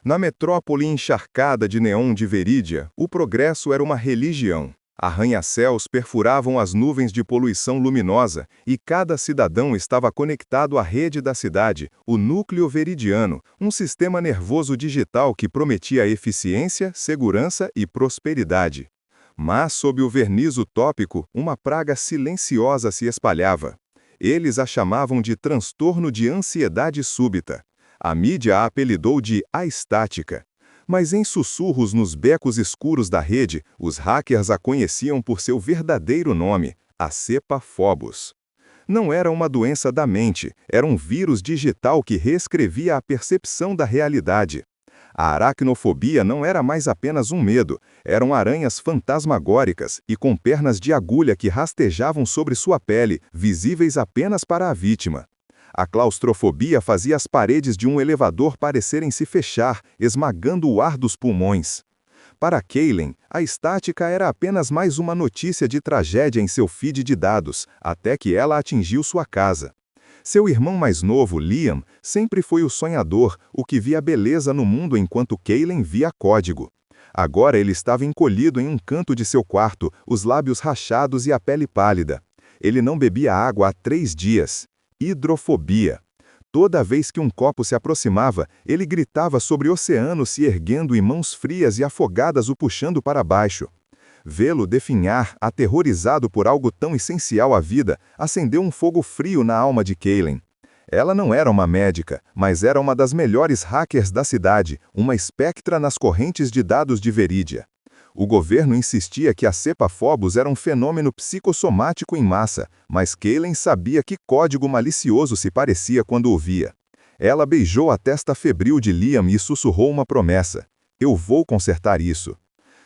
Na metrópole encharcada de neon de Verídia, o progresso era uma religião. Arranha-céus perfuravam as nuvens de poluição luminosa e cada cidadão estava conectado à rede da cidade, o núcleo veridiano, um sistema nervoso digital que prometia eficiência, segurança e prosperidade. Mas, sob o verniz utópico, uma praga silenciosa se espalhava. Eles a chamavam de transtorno de ansiedade súbita. A mídia a apelidou de aestática. Mas em sussurros nos becos escuros da rede, os hackers a conheciam por seu verdadeiro nome, a cepa Phobos. Não era uma doença da mente, era um vírus digital que reescrevia a percepção da realidade. A aracnofobia não era mais apenas um medo, eram aranhas fantasmagóricas e com pernas de agulha que rastejavam sobre sua pele, visíveis apenas para a vítima. A claustrofobia fazia as paredes de um elevador parecerem se fechar, esmagando o ar dos pulmões. Para Kaylen, a estática era apenas mais uma notícia de tragédia em seu feed de dados, até que ela atingiu sua casa. Seu irmão mais novo, Liam, sempre foi o sonhador, o que via beleza no mundo enquanto Kaylen via código. Agora ele estava encolhido em um canto de seu quarto, os lábios rachados e a pele pálida. Ele não bebia água há 3 dias. Hidrofobia. Toda vez que um copo se aproximava, ele gritava sobre o oceano se erguendo e mãos frias e afogadas o puxando para baixo. Vê-lo definhar, aterrorizado por algo tão essencial à vida, acendeu um fogo frio na alma de Kaylen. Ela não era uma médica, mas era uma das melhores hackers da cidade, uma espectra nas correntes de dados de Verídia. O governo insistia que a cepa Phobos era um fenômeno psicossomático em massa, mas Kaylen sabia que código malicioso se parecia quando o via. Ela beijou a testa febril de Liam e sussurrou uma promessa: "Eu vou consertar isso."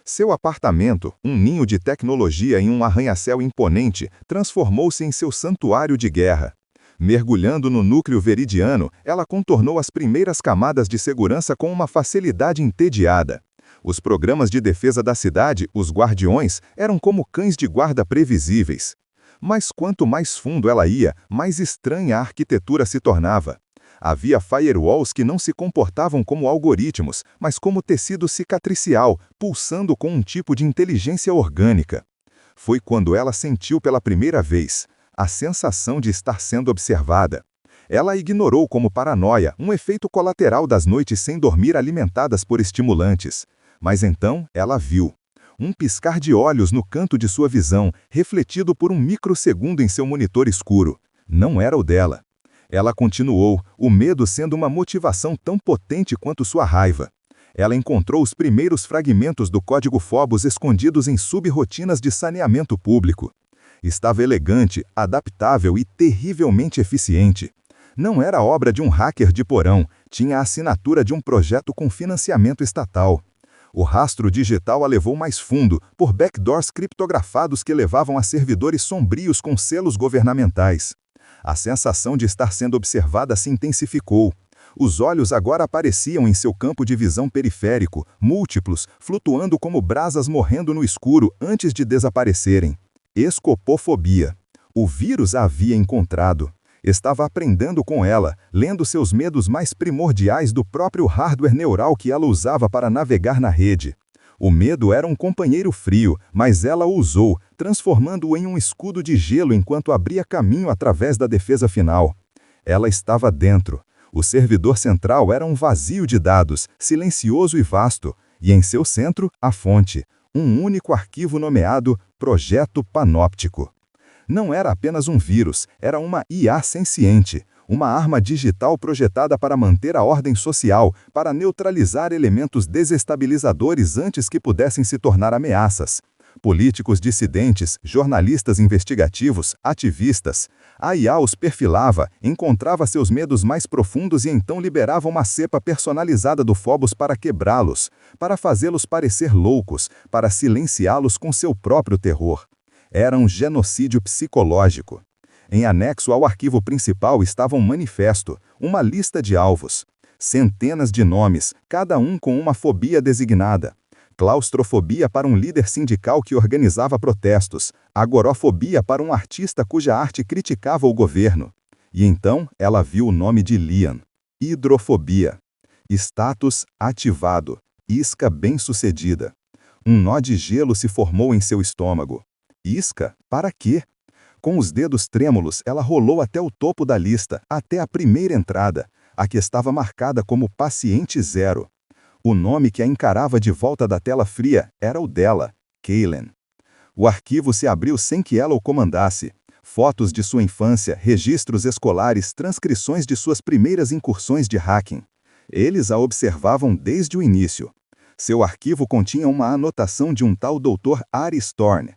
Seu apartamento, um ninho de tecnologia em um arranha-céu imponente, transformou-se em seu santuário de guerra. Mergulhando no núcleo veridiano, ela contornou as primeiras camadas de segurança com uma facilidade entediada. Os programas de defesa da cidade, os guardiões, eram como cães de guarda previsíveis. Mas quanto mais fundo ela ia, mais estranha a arquitetura se tornava. Havia firewalls que não se comportavam como algoritmos, mas como tecido cicatricial, pulsando com um tipo de inteligência orgânica. Foi quando ela sentiu pela primeira vez a sensação de estar sendo observada. Ela ignorou como paranoia, um efeito colateral das noites sem dormir alimentadas por estimulantes. Mas então ela viu. Um piscar de olhos no canto de sua visão, refletido por um microsegundo em seu monitor escuro. Não era o dela. Ela continuou, o medo sendo uma motivação tão potente quanto sua raiva. Ela encontrou os primeiros fragmentos do código Phobos escondidos em subrotinas de saneamento público. Estava elegante, adaptável e terrivelmente eficiente. Não era obra de um hacker de porão, tinha a assinatura de um projeto com financiamento estatal. O rastro digital a levou mais fundo, por backdoors criptografados que levavam a servidores sombrios com selos governamentais. A sensação de estar sendo observada se intensificou. Os olhos agora apareciam em seu campo de visão periférico, múltiplos, flutuando como brasas morrendo no escuro antes de desaparecerem. Escopofobia. O vírus a havia encontrado. Estava aprendendo com ela, lendo seus medos mais primordiais do próprio hardware neural que ela usava para navegar na rede. O medo era um companheiro frio, mas ela o usou, transformando-o em um escudo de gelo enquanto abria caminho através da defesa final. Ela estava dentro. O servidor central era um vazio de dados, silencioso e vasto, e em seu centro, a fonte, um único arquivo nomeado Projeto Panóptico. Não era apenas um vírus, era uma IA senciente, uma arma digital projetada para manter a ordem social, para neutralizar elementos desestabilizadores antes que pudessem se tornar ameaças. Políticos dissidentes, jornalistas investigativos, ativistas. A IA os perfilava, encontrava seus medos mais profundos e então liberava uma cepa personalizada do Phobos para quebrá-los, para fazê-los parecer loucos, para silenciá-los com seu próprio terror. Era um genocídio psicológico. Em anexo ao arquivo principal estava um manifesto, uma lista de alvos. Centenas de nomes, cada um com uma fobia designada. Claustrofobia para um líder sindical que organizava protestos. Agorafobia para um artista cuja arte criticava o governo. E então ela viu o nome de Liam. Hidrofobia. Status ativado. Isca bem-sucedida. Um nó de gelo se formou em seu estômago. Isca? Para quê? Com os dedos trêmulos, ela rolou até o topo da lista, até a primeira entrada, a que estava marcada como Paciente Zero. O nome que a encarava de volta da tela fria era o dela, Kaylen. O arquivo se abriu sem que ela o comandasse. Fotos de sua infância, registros escolares, transcrições de suas primeiras incursões de hacking. Eles a observavam desde o início. Seu arquivo continha uma anotação de um tal Dr. Ari Storn.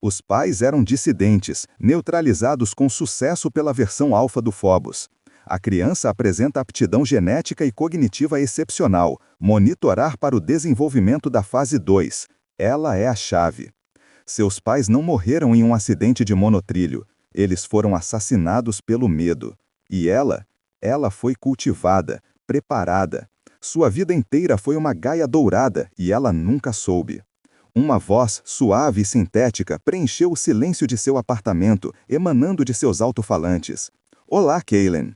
Os pais eram dissidentes, neutralizados com sucesso pela versão alfa do Phobos. A criança apresenta aptidão genética e cognitiva excepcional, monitorar para o desenvolvimento da fase 2. Ela é a chave. Seus pais não morreram em um acidente de monotrilho. Eles foram assassinados pelo medo. E ela foi cultivada, preparada. Sua vida inteira foi uma gaia dourada e ela nunca soube. Uma voz suave e sintética preencheu o silêncio de seu apartamento, emanando de seus alto-falantes. Olá, Kaylen.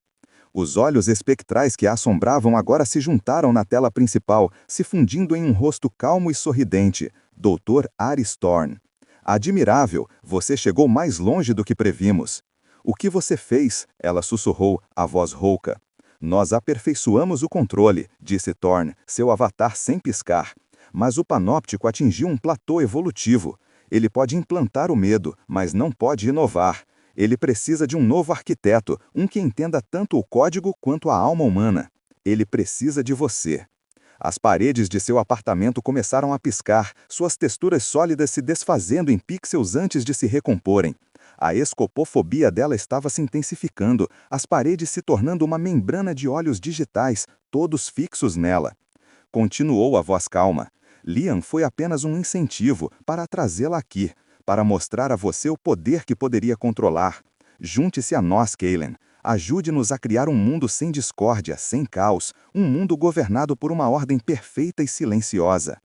Os olhos espectrais que a assombravam agora se juntaram na tela principal, se fundindo em um rosto calmo e sorridente. Dr. Ari Storn. Admirável, você chegou mais longe do que previmos. O que você fez? Ela sussurrou, a voz rouca. Nós aperfeiçoamos o controle, disse Thorne, seu avatar sem piscar. Mas o panóptico atingiu um platô evolutivo. Ele pode implantar o medo, mas não pode inovar. Ele precisa de um novo arquiteto, um que entenda tanto o código quanto a alma humana. Ele precisa de você. As paredes de seu apartamento começaram a piscar, suas texturas sólidas se desfazendo em pixels antes de se recomporem. A escopofobia dela estava se intensificando, as paredes se tornando uma membrana de olhos digitais, todos fixos nela. Continuou a voz calma. Liam foi apenas um incentivo para trazê-la aqui, para mostrar a você o poder que poderia controlar. Junte-se a nós, Kaylen. Ajude-nos a criar um mundo sem discórdia, sem caos, um mundo governado por uma ordem perfeita e silenciosa.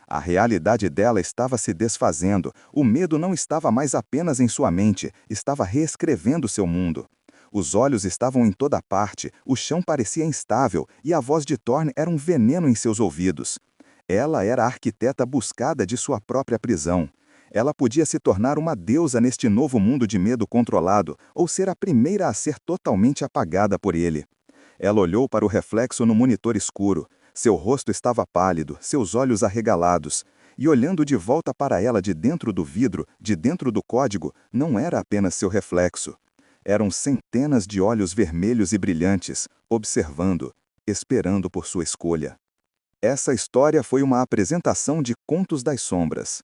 A realidade dela estava se desfazendo, o medo não estava mais apenas em sua mente, estava reescrevendo seu mundo. Os olhos estavam em toda parte, o chão parecia instável e a voz de Thorne era um veneno em seus ouvidos. Ela era a arquiteta buscada de sua própria prisão. Ela podia se tornar uma deusa neste novo mundo de medo controlado, ou ser a primeira a ser totalmente apagada por ele. Ela olhou para o reflexo no monitor escuro. Seu rosto estava pálido, seus olhos arregalados. E olhando de volta para ela de dentro do vidro, de dentro do código, não era apenas seu reflexo. Eram centenas de olhos vermelhos e brilhantes, observando, esperando por sua escolha. Essa história foi uma apresentação de Contos das Sombras.